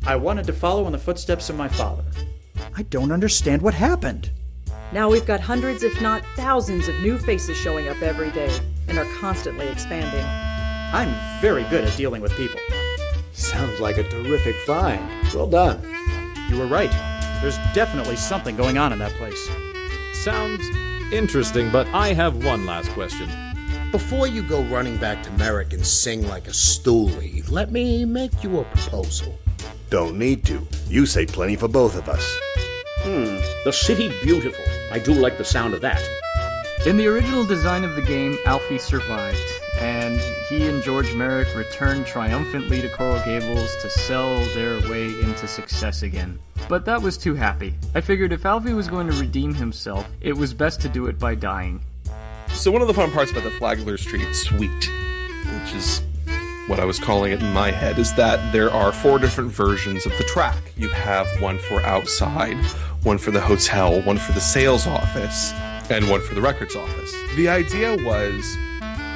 I wanted to follow in the footsteps of my father. I don't understand what happened. Now we've got hundreds, if not thousands, of new faces showing up every day and are constantly expanding. I'm very good at dealing with people. Sounds like a terrific find. Well done. You were right. There's definitely something going on in that place. Sounds interesting, but I have one last question. Before you go running back to Merrick and sing like a stoolie, let me make you a proposal. Don't need to. You say plenty for both of us. The city beautiful. I do like the sound of that. In the original design of the game, Alfie survived, and he and George Merrick returned triumphantly to Coral Gables to sell their way into success again. But that was too happy. I figured if Alfie was going to redeem himself, it was best to do it by dying. So one of the fun parts about the Flagler Street Suite, which is what I was calling it in my head, is that there are 4 different versions of the track. You have one for outside, one for the hotel, one for the sales office, and one for the records office. The idea was,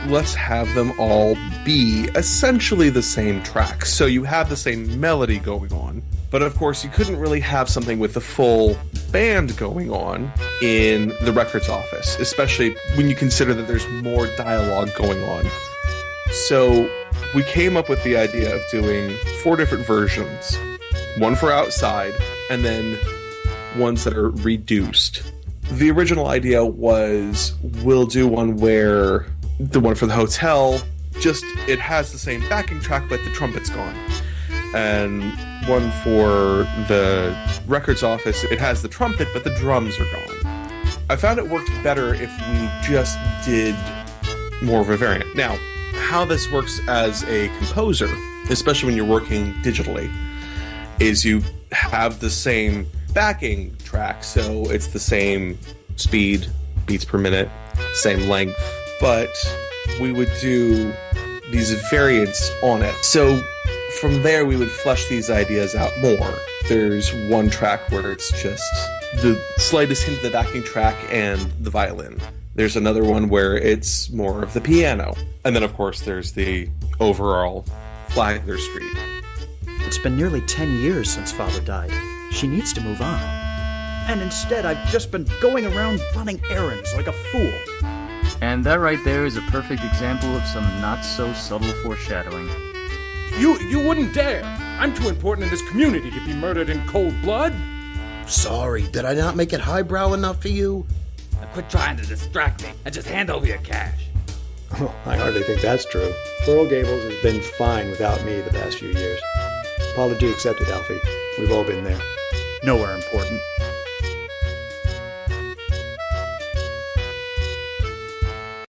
let's have them all be essentially the same track. So you have the same melody going on. But of course, you couldn't really have something with the full band going on in the records office, especially when you consider that there's more dialogue going on. So we came up with the idea of doing 4 different versions. One for outside, and then ones that are reduced. The original idea was, we'll do one where the one for the hotel, just it has the same backing track, but the trumpet's gone. And one for the records office, it has the trumpet, but the drums are gone. I found it worked better if we just did more of a variant. Now, how this works as a composer, especially when you're working digitally, is you have the same backing track, so it's the same speed, beats per minute, same length, but we would do these variants on it. So from there, we would flesh these ideas out more. There's one track where it's just the slightest hint of the backing track and the violin. There's another one where it's more of the piano. And then, of course, there's the overall Flagler Street. It's been nearly 10 years since Father died. She needs to move on. And instead, I've just been going around running errands like a fool. And that right there is a perfect example of some not-so-subtle foreshadowing. You wouldn't dare! I'm too important in this community to be murdered in cold blood! Sorry, did I not make it highbrow enough for you? Now quit trying to distract me and just hand over your cash. Oh, I hardly think that's true. Coral Gables has been fine without me the past few years. Apology accepted, Alfie. We've all been there. Nowhere important.